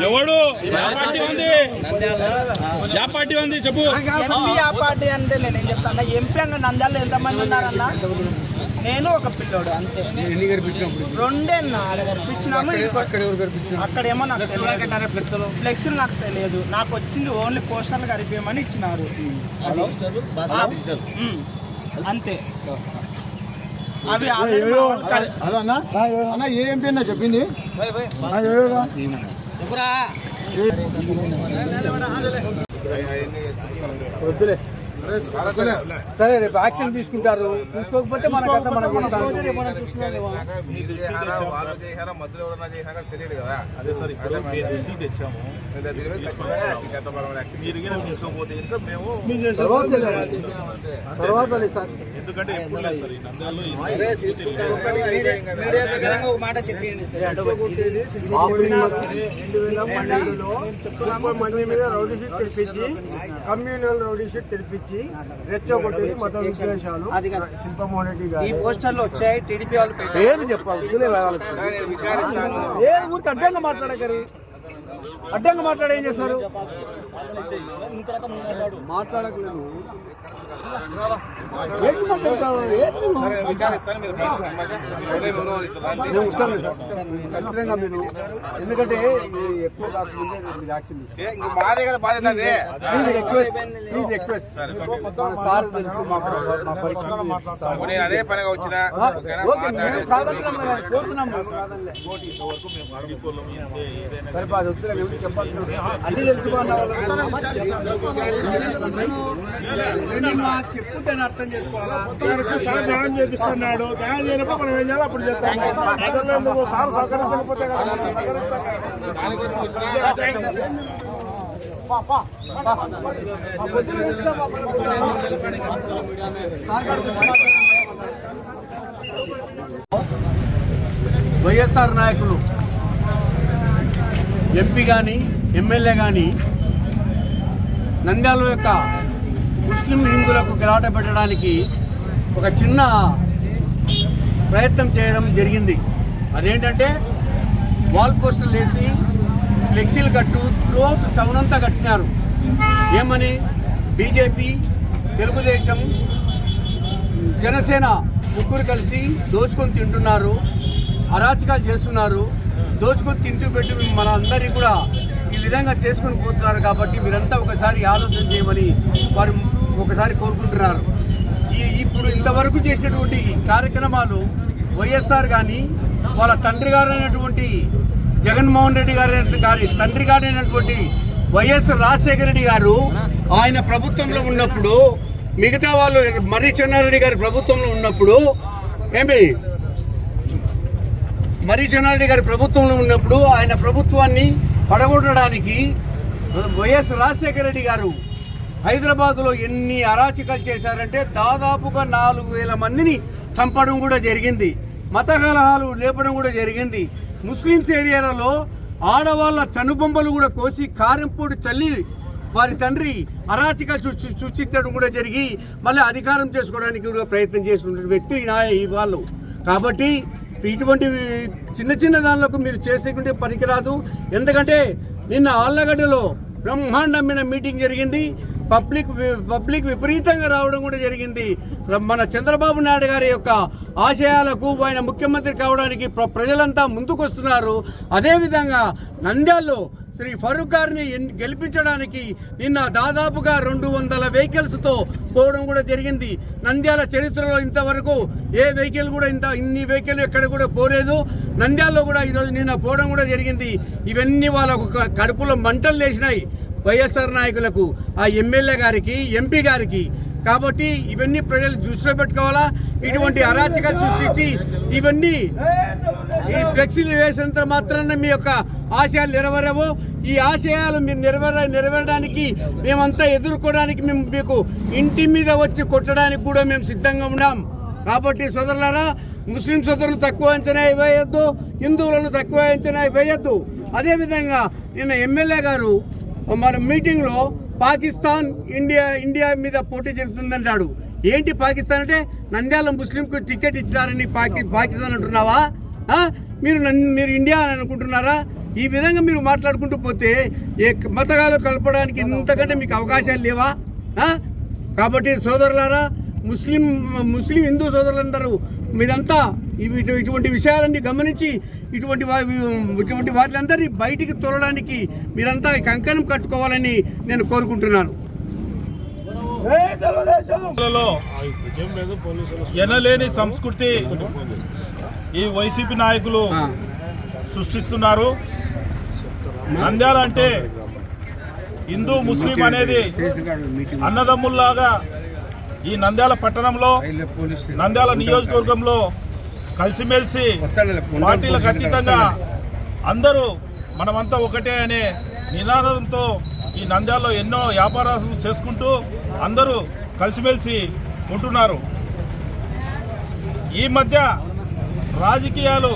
ఎవడు పార్టీ ఉంది చెప్పు. పార్టీ అంటే నేనేం చెప్తాను, ఎంపీ అన్న నంద్యాలలో ఎంతమంది ఉన్నారన్న? నేను ఒక పిల్లోడు అంతే. రెండేనా గర్పించినాము. అక్కడేమో నాకు ఫ్లెక్స్లు నాకు తెలియదు. నాకు వచ్చింది ఓన్లీ పోస్టర్లు గరిపేయమని ఇచ్చినారు అంతే. అవి ఏ ఎంపీ అన్నా చెప్పింది వద్దులే సరే, రేపు యాక్షన్ తీసుకుంటారు. తీసుకోకపోతే మనకు తెలియదు కదా. అదే సార్ ఇప్పుడు తెచ్చాము. తర్వాత ఎందుకంటే ఒక మాట చెప్పండి. కమ్యూనల్ రౌడీ షీట్ తెరిపించి రెచ్చగొట్టేది మత విద్వేషాలు శిల్పమోహన్ రెడ్డి గారు. ఈ పోస్టర్లు వచ్చాయి, టీడీపీ వాళ్ళు ఏది చెప్పాలి? ఊరికి అడ్డంగా మాట్లాడగలరు. అడ్డంగా మాట్లాడే ఏం చేస్తారు? మాట్లాడకలేదు. ఖచ్చితంగా మీరు, ఎందుకంటే ఎక్కువ కాకముందే మీరు యాక్షన్ రిక్వెస్ట్ సార్ తెలుసు మా అదే పనిగా వచ్చినా చెప్పాలి. అన్ని తెలుసుకున్న చెప్పుతే అర్థం చేసుకోవాలా? న్యాయం చేపిస్తున్నాడు. న్యాయం చేయనప్పుడు మనం ఏం చేయాలి? అప్పుడు చెప్తాం. సార్ సహకరించకపోతే వైఎస్ఆర్ నాయకులు ఎంపీ కానీ ఎమ్మెల్యే కానీ నంద్యాల యొక్క ముస్లిం హిందువులకు గలాట పెట్టడానికి ఒక చిన్న ప్రయత్నం చేయడం జరిగింది. అదేంటంటే వాల్ పోస్టర్లు వేసి ఫ్లెక్సీలు కట్టు త్రూఅవుట్ టౌన్ అంతా కట్టినారు. ఏమని? బీజేపీ, తెలుగుదేశం, జనసేన ముగ్గురు కలిసి దోచుకొని తింటున్నారు, అరాచకాలు చేస్తున్నారు. దోచుకొని తింటూ పెట్టి మన అందరినీ కూడా ఈ విధంగా చేసుకొని పోతున్నారు. కాబట్టి మీరంతా ఒకసారి ఆలోచన చేయమని వారు ఒకసారి కోరుకుంటున్నారు. ఇప్పుడు ఇంతవరకు చేసినటువంటి కార్యక్రమాలు వైఎస్ఆర్ కానీ వాళ్ళ తండ్రి గారైనటువంటి జగన్మోహన్ రెడ్డి గారి తండ్రి గారైనటువంటి వైఎస్ రాజశేఖర రెడ్డి గారు ఆయన ప్రభుత్వంలో ఉన్నప్పుడు, మిగతా వాళ్ళు మర్రి చెన్నారెడ్డి గారి ప్రభుత్వంలో ఉన్నప్పుడు, మర్రి చెన్నారెడ్డి గారి ప్రభుత్వంలో ఉన్నప్పుడు ఆయన ప్రభుత్వాన్ని పడగొట్టడానికి వైఎస్ రాజశేఖర రెడ్డి గారు హైదరాబాద్లో ఎన్ని అరాచకాలు చేశారంటే దాదాపుగా 4,000 మందిని చంపడం కూడా జరిగింది. మత కలహాలు లేపడం కూడా జరిగింది. ముస్లిమ్స్ ఏరియాలలో ఆడవాళ్ళ చనుబొమ్మలు కూడా కోసి కారంపొడి చల్లి వారి తండ్రి అరాచకాలు సృష్టించడం కూడా జరిగి మళ్ళీ అధికారం చేసుకోవడానికి కూడా ప్రయత్నం చేస్తున్న వ్యక్తి ఈ వాళ్ళు. కాబట్టి ఇటువంటి చిన్న చిన్న దానిలకు మీరు చేసేకుంటే పనికిరాదు. ఎందుకంటే నిన్న ఆళ్ళగడ్డలో బ్రహ్మాండమైన మీటింగ్ జరిగింది. పబ్లిక్ విపరీతంగా రావడం కూడా జరిగింది. మన చంద్రబాబు నాయుడు గారి యొక్క ఆశయాలకు ఆయన ముఖ్యమంత్రి కావడానికి ప్రజలంతా ముందుకొస్తున్నారు. అదేవిధంగా నంద్యాలలో శ్రీ ఫరూక్ గారిని గెలిపించడానికి నిన్న దాదాపుగా 200 వెహికల్స్తో పోవడం కూడా జరిగింది. నంద్యాల చరిత్రలో ఇంతవరకు ఏ వెహికల్ కూడా ఇన్ని వెహికల్ ఎక్కడ కూడా పోలేదు. నంద్యాలలో కూడా ఈరోజు నిన్న పోవడం కూడా జరిగింది. ఇవన్నీ వాళ్ళకు కడుపులో మంటలు లేచినాయి వైఎస్ఆర్ నాయకులకు, ఆ ఎమ్మెల్యే గారికి, ఎంపీ గారికి. కాబట్టి ఇవన్నీ ప్రజలు దృష్టిలో పెట్టుకోవాలా. ఇటువంటి అరాచకాలు సృష్టించి ఇవన్నీ ఈ ఫ్లెక్సీలు వేసినంత మాత్రాన మీ యొక్క ఆశయాలు నెరవేరవు. ఈ ఆశయాలు మీరు నెరవేరడానికి మేమంతా ఎదుర్కోవడానికి మేము మీకు ఇంటి మీద వచ్చి కొట్టడానికి కూడా మేము సిద్ధంగా ఉన్నాం. కాబట్టి సోదరులారా, ముస్లిం సోదరులు తక్కువ అంచనా వేయొద్దు, హిందువులను తక్కువ అంచనా వేయొద్దు. అదేవిధంగా నిన్న ఎమ్మెల్యే గారు మన మీటింగ్లో పాకిస్తాన్ ఇండియా మీద పోటీ జరుగుతుందంటాడు. ఏంటి పాకిస్తాన్ అంటే? నంద్యాల ముస్లింకు టికెట్ ఇచ్చినారని పాకిస్తాన్ అంటున్నావా? మీరు ఇండియా అని అనుకుంటున్నారా? ఈ విధంగా మీరు మాట్లాడుకుంటూ పోతే ఏ మతగాలు కలపడానికి ఇంతకంటే మీకు అవకాశాలు లేవా? కాబట్టి సోదరులారా, ముస్లిం హిందూ సోదరులందరూ మీరంతా ఇటువంటి విషయాలన్నీ గమనించి ఇటువంటి వాటిలందరినీ బయటికి తోలడానికి మీరంతా కంకణం కట్టుకోవాలని నేను కోరుకుంటున్నాను. ఎనలేని సంస్కృతి ఈ వైసీపీ నాయకులు సృష్టిస్తున్నారు. నంద్యాల అంటే హిందూ ముస్లిం అనేది అన్నదమ్ముల్లాగా ఈ నంద్యాల పట్టణంలో, నంద్యాల నియోజకవర్గంలో కలిసిమెలిసి పార్టీలకు అతీతంగా అందరూ మనమంతా ఒకటే అనే నినాదంతో ఈ నంద్యాలలో ఎన్నో వ్యాపారాలు చేసుకుంటూ అందరూ కలిసిమెలిసి ఉంటున్నారు. ఈ మధ్య రాజకీయాలు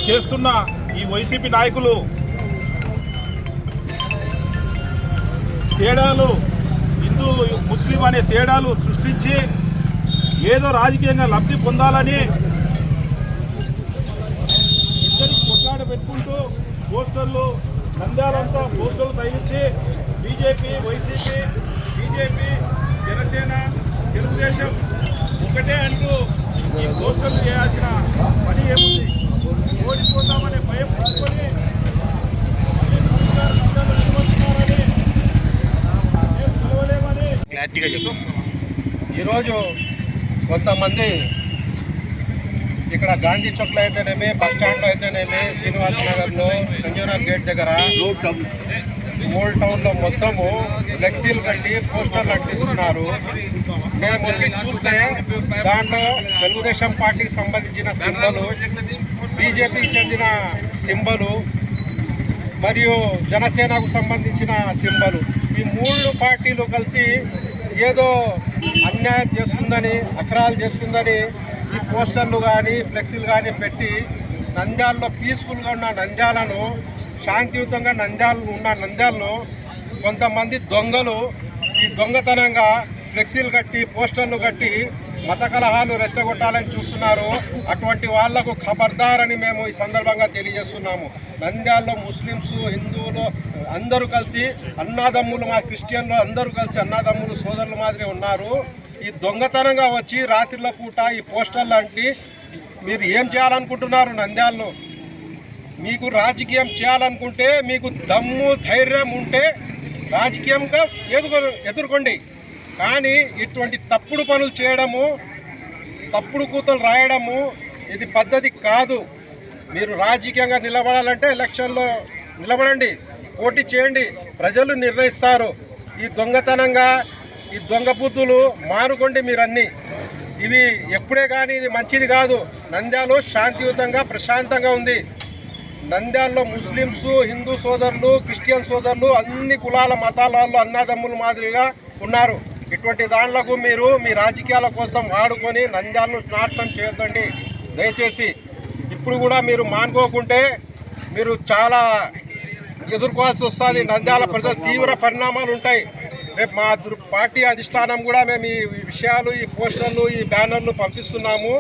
చేస్తున్న ఈ వైసీపీ నాయకులు తేడాలు, హిందూ ముస్లిం అనే తేడాలు సృష్టించి ఏదో రాజకీయంగా లబ్ధి పొందాలని ఇద్దరికి కొట్లాట పెట్టుకుంటూ పోస్టర్లు, నంద్యాలంతా పోస్టర్లు తగిలించి బీజేపీ, వైసీపీ, జనసేన, తెలుగుదేశం ఒకటే అంటూ ఈ పోస్టర్లు చేయాల్సిన పని ఏముంది? ఓడిపోతామనే భయం పెట్టుకొని ఈరోజు కొంతమంది ఇక్కడ గాంధీ చౌక్లో అయితేనేమి, బస్ స్టాండ్లో అయితేనేమి, శ్రీనివాస నగర్లో, సంజీవనగర్ గేట్ దగ్గర, ఓల్డ్ టౌన్లో మొత్తము ఫ్లెక్సీలు కట్టి పోస్టర్లు అంటిస్తున్నారు. మేము వచ్చి చూస్తే దాంట్లో తెలుగుదేశం పార్టీకి సంబంధించిన సింబలు, బీజేపీకి చెందిన సింబలు మరియు జనసేనకు సంబంధించిన సింబలు, ఈ 3 పార్టీలు కలిసి ఏదో అన్యాయం చేస్తుందని, అక్రమాలు చేస్తుందని ఈ పోస్టర్లు కానీ ఫ్లెక్సీలు కానీ పెట్టి నంద్యాలలో పీస్ఫుల్గా ఉన్న నంద్యాలను, శాంతియుతంగా నంద్యాలను కొంతమంది దొంగలు ఈ దొంగతనంగా ఫ్లెక్సీలు కట్టి పోస్టర్లు కట్టి మత కలహాలు రెచ్చగొట్టాలని చూస్తున్నారు. అటువంటి వాళ్లకు ఖబర్దారని మేము ఈ సందర్భంగా తెలియజేస్తున్నాము. నంద్యాలలో ముస్లిమ్స్, హిందువులు అందరూ కలిసి అన్నాదమ్ములు, మా క్రిస్టియన్లు అందరూ కలిసి అన్నాదమ్ములు, సోదరుల మాదిరి ఉన్నారు. ఈ దొంగతనంగా వచ్చి రాత్రిల పూట ఈ పోస్టర్లు అంటే మీరు ఏం చేయాలనుకుంటున్నారు? నంద్యాలను మీకు రాజకీయం చేయాలనుకుంటే, మీకు దమ్ము ధైర్యం ఉంటే రాజకీయంగా ఎదుర్కోండి. కానీ ఇటువంటి తప్పుడు పనులు చేయడము, తప్పుడు కూతలు రాయడము ఇది పద్ధతి కాదు. మీరు రాజకీయంగా నిలబడాలంటే ఎలక్షన్లో నిలబడండి, పోటీ చేయండి, ప్రజలు నిర్ణయిస్తారు. ఈ దొంగతనంగా, ఈ దొంగ బుద్ధులు మానుకోండి మీరన్నీ. ఇవి ఎప్పుడే కానీ ఇది మంచిది కాదు. నంద్యాలలో శాంతియుతంగా ప్రశాంతంగా ఉంది. నంద్యాలలో ముస్లిమ్స్, హిందూ సోదరులు, క్రిస్టియన్ సోదరులు, అన్ని కులాల మతాల వాళ్ళు అన్నదమ్ముల మాదిరిగా ఉన్నారు. ఇటువంటి దాంట్లకు మీరు మీ రాజకీయాల కోసం వాడుకొని నంద్యాలను నాశనం చేయొద్దండి దయచేసి. ఇప్పుడు కూడా మీరు మానుకోకుంటే మీరు చాలా ఎదుర్కోవాల్సి వస్తుంది. నంద్యాల ప్రజలు తీవ్ర పరిణామాలు ఉంటాయి. రేపు మా పార్టీ అధిష్టానం కూడా మేము ఈ విషయాలు, ఈ పోస్టర్లు, ఈ బ్యానర్లు పంపిస్తున్నాము.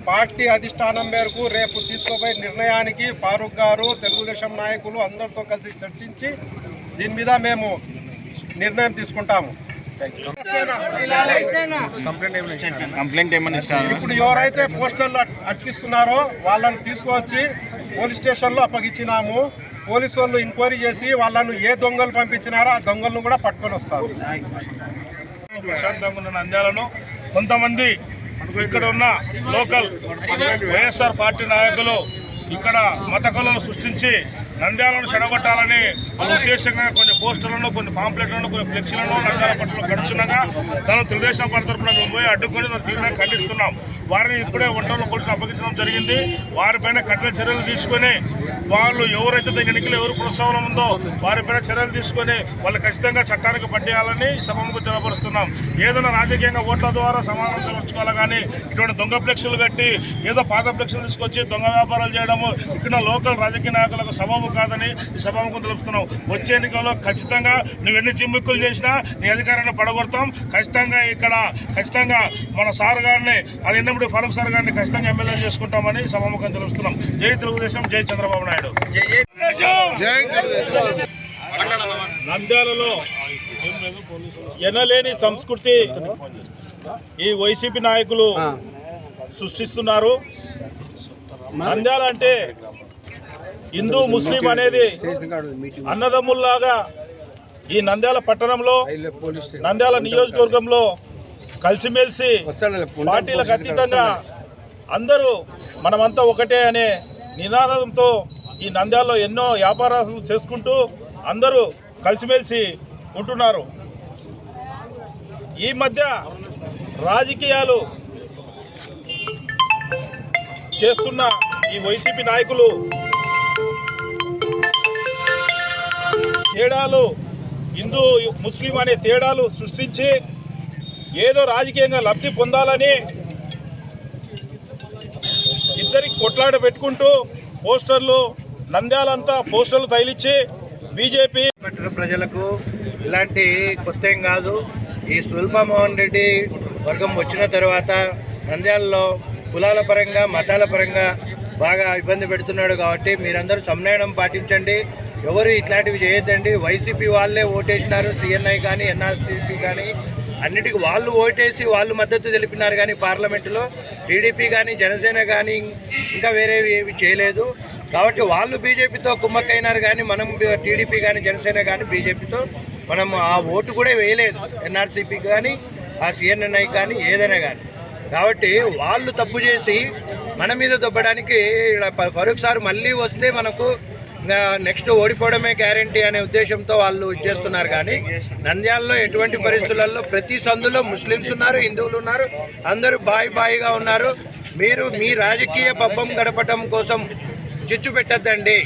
పార్టీ అధిష్టానం మేరకు రేపు తీసుకోబోయే నిర్ణయానికి ఫారూక్ గారు, తెలుగుదేశం నాయకులు అందరితో కలిసి చర్చించి దీని మీద మేము నిర్ణయం తీసుకుంటాము. కంప్లైంట్ ఏమని ఇప్పుడు ఎవరైతే పోస్టర్లు అర్పిస్తున్నారో వాళ్ళని తీసుకువచ్చి పోలీస్ స్టేషన్లో అప్పగించినాము. పోలీసు వాళ్ళు ఎంక్వైరీ చేసి వాళ్ళను ఏ దొంగలు పంపించినారో ఆ దొంగలను కూడా పట్టుకొని వస్తారు. ప్రశాంతంగా ఉన్న నంద్యాలను కొంతమంది ఇక్కడ ఉన్న లోకల్ వైఎస్ఆర్ పార్టీ నాయకులు ఇక్కడ మత కళలను సృష్టించి నంద్యాలను చెడగొట్టాలని వాళ్ళ ఉద్దేశంగా కొన్ని పోస్టర్లను, కొన్ని పాంప్లెట్లను, కొన్ని ఫ్లెక్సీలను నంద్యాల పట్టణంలో గడుచున్నగా దాని తెలుగుదేశం పార్టీ తరఫున మేము పోయి అడ్డుకొని దాన్ని తీవ్రంగా ఖండిస్తున్నాం. వారిని ఇప్పుడే ఒంటరిలో పోలీసులు అప్పగించడం జరిగింది. వారిపైన కఠిన చర్యలు తీసుకొని వాళ్ళు ఎవరైతే దీనికి ఎన్నికలు ఎవరు ప్రోత్సాహం ఉందో వారిపైన చర్యలు తీసుకొని వాళ్ళు ఖచ్చితంగా చట్టానికి పట్టేయాలని సభకు తెలపరుస్తున్నాం. ఏదైనా రాజకీయంగా ఓట్ల ద్వారా సమాధానం తెలర్చుకోవాలి కానీ ఇటువంటి దొంగ ఫ్లెక్సులు కట్టి ఏదో పాత ఫ్లెక్సులు తీసుకొచ్చి దొంగ వ్యాపారాలు చేయడము ఇక్కడ లోకల్ రాజకీయ నాయకులకు సబబు కాదని ఈ సభకు తెలుపుతున్నాం. వచ్చే ఎన్నికల్లో ఖచ్చితంగా నువ్వు ఎన్ని చిమ్మిక్కులు చేసినా నీ అధికారాన్ని పడగొడతాం. ఖచ్చితంగా మన సార్ గారిని అది ఎన్నప్పుడు ఫరూక్ సార్ గారిని ఖచ్చితంగా ఎమ్మెల్యే చేసుకుంటామని సభాముఖం తెలుస్తున్నాం. జై తెలుగుదేశం, జై చంద్రబాబు నాయుడు. నంద్యాలలో ఎనలేని సంస్కృతి ఈ వైసీపీ నాయకులు సృష్టిస్తున్నారు. నంద్యాల అంటే హిందూ ముస్లిం అనేది అన్నదమ్ముల్లాగా ఈ నంద్యాల పట్టణంలో, నంద్యాల నియోజకవర్గంలో కలిసిమెలిసి పార్టీలకు అతీతంగా అందరూ మనమంతా ఒకటే అనే నినాదంతో ఈ నంద్యాలలో ఎన్నో వ్యాపారాలు చేసుకుంటూ అందరూ కలిసిమెలిసి ఉంటున్నారు. ఈ మధ్య రాజకీయాలు చేస్తున్న ఈ వైసీపీ నాయకులు తేడాలు, హిందూ ముస్లిం అనే తేడాలు సృష్టించి ఏదో రాజకీయంగా లబ్ధి పొందాలని ఇద్దరికి కొట్లాట పెట్టుకుంటూ పోస్టర్లు, నంద్యాలంతా పోస్టర్లు తగిలిచ్చి బీజేపీ ప్రజలకు ఇలాంటి కొత్త ఏం కాదు. ఈ సుల్భమోహన్ రెడ్డి వర్గం వచ్చిన తర్వాత నంద్యాలలో కులాల పరంగా, మతాల పరంగా బాగా ఇబ్బంది పెడుతున్నాడు. కాబట్టి మీరందరూ సంయమనం పాటించండి. ఎవరు ఇట్లాంటివి చేయొద్దండి. వైసీపీ వాళ్ళే ఓటేసినారు, సిఎన్ఐ కానీ ఎన్ఆర్సీపీ కానీ అన్నిటికీ వాళ్ళు ఓటేసి వాళ్ళు మద్దతు తెలిపినారు. కానీ పార్లమెంటులో టీడీపీ కానీ జనసేన కానీ ఇంకా వేరేవి ఏవి చేయలేదు. కాబట్టి వాళ్ళు బీజేపీతో కుమ్మక్కైనారు. కానీ మనం టీడీపీ కానీ జనసేన కానీ బీజేపీతో మనం ఆ ఓటు కూడా వేయలేదు. ఎన్ఆర్సీపీ కానీ ఆ సిఎన్ఐ కానీ ఏదైనా కానీ. కాబట్టి వాళ్ళు తప్పు చేసి మన మీద దొబ్బడానికి ఫరూక్ సార్ మళ్ళీ వస్తే మనకు నెక్స్ట్ ఓడిపోవడమే గ్యారంటీ అనే ఉద్దేశంతో వాళ్ళు చేస్తున్నారు. కానీ నంద్యాలలో ఎటువంటి పరిస్థితులలో ప్రతి సందులో ముస్లిమ్స్ ఉన్నారు, హిందువులు ఉన్నారు, అందరూ బాయిగా ఉన్నారు. మీరు మీ రాజకీయ పబ్బం గడపటం కోసం చిచ్చు పెట్టద్దండి.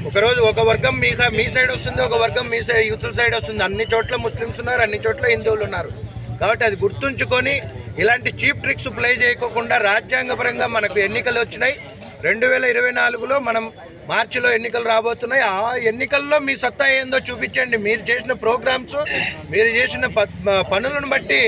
ఒకరోజు ఒక వర్గం మీ సైడ్ వస్తుంది, ఒక వర్గం మీ సైడ్ యూత్ సైడ్ వస్తుంది. అన్ని చోట్ల ముస్లిమ్స్ ఉన్నారు, అన్ని చోట్ల హిందువులు ఉన్నారు. కాబట్టి అది గుర్తుంచుకొని ఇలాంటి చీప్ ట్రిక్స్ ప్లే చేయకోకుండా రాజ్యాంగపరంగా మనకు ఎన్నికలు వచ్చినాయి. 2024లో మనం మార్చిలో ఎన్నికలు రాబోతున్నాయి. ఆ ఎన్నికల్లో మీ సత్తా ఏందో చూపించండి. మీరు చేసిన ప్రోగ్రామ్స్, మీరు చేసిన పనులను బట్టి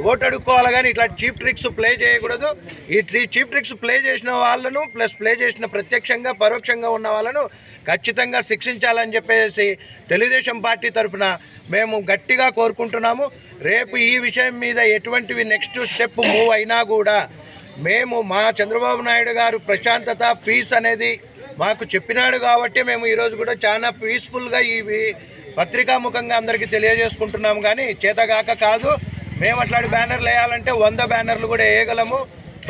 ఓటు అడుక్కోవాలి. కానీ ఇట్లా చీప్ ట్రిక్స్ ప్లే చేయకూడదు. ఈ చీప్ ట్రిక్స్ ప్లే చేసిన వాళ్ళను ప్లే చేసిన ప్రత్యక్షంగా పరోక్షంగా ఉన్న వాళ్ళను ఖచ్చితంగా శిక్షించాలని చెప్పేసి తెలుగుదేశం పార్టీ తరఫున మేము గట్టిగా కోరుకుంటున్నాము. రేపు ఈ విషయం మీద ఎటువంటివి నెక్స్ట్ స్టెప్ మూవ్ అయినా కూడా మేము మా చంద్రబాబు నాయుడు గారు ప్రశాంతత, పీస్ అనేది మాకు చెప్పినాడు. కాబట్టి మేము ఈరోజు కూడా చాలా పీస్ఫుల్గా ఈ పత్రికాముఖంగా అందరికీ తెలియజేసుకుంటున్నాము. కానీ చేతగాక కాదు, మేము అట్లాంటి బ్యానర్లు వేయాలంటే 100 బ్యానర్లు కూడా వేయగలము.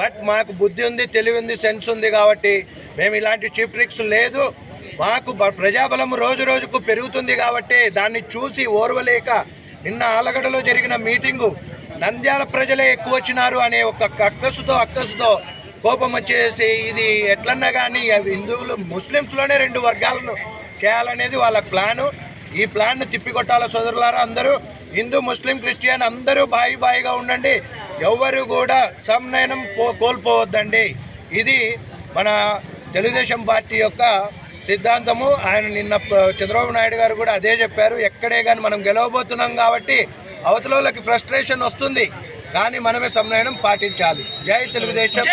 బట్ మాకు బుద్ధి ఉంది, తెలివి ఉంది, సెన్స్ ఉంది. కాబట్టి మేము ఇలాంటి చీప్ ట్రిక్స్ లేదు. మాకు ప్రజాబలం రోజు రోజుకు పెరుగుతుంది. కాబట్టి దాన్ని చూసి ఓర్వలేక నిన్న ఆలగడలో జరిగిన మీటింగు నంద్యాల ప్రజలే ఎక్కువ వచ్చినారు అనే ఒక అక్కసుతో కోపం వచ్చేసి ఇది ఎట్లన్నా కానీ హిందువులు ముస్లిమ్స్లోనే 2 వర్గాలను చేయాలనేది వాళ్ళ ప్లాను. ఈ ప్లాన్ను తిప్పికొట్టాల సోదరులారా. అందరూ హిందూ, ముస్లిం, క్రిస్టియన్ అందరూ బాయిగా ఉండండి. ఎవరు కూడా సంయమనం కోల్పోవద్దండి. ఇది మన తెలుగుదేశం పార్టీ యొక్క సిద్ధాంతము. ఆయన నిన్న చంద్రబాబు నాయుడు గారు కూడా అదే చెప్పారు. ఎక్కడే కానీ మనం గెలవబోతున్నాం కాబట్టి అవతల వాళ్ళకి ఫ్రస్ట్రేషన్ వస్తుంది. కానీ మనమే సంయమనం పాటించాలి. జై తెలుగుదేశం.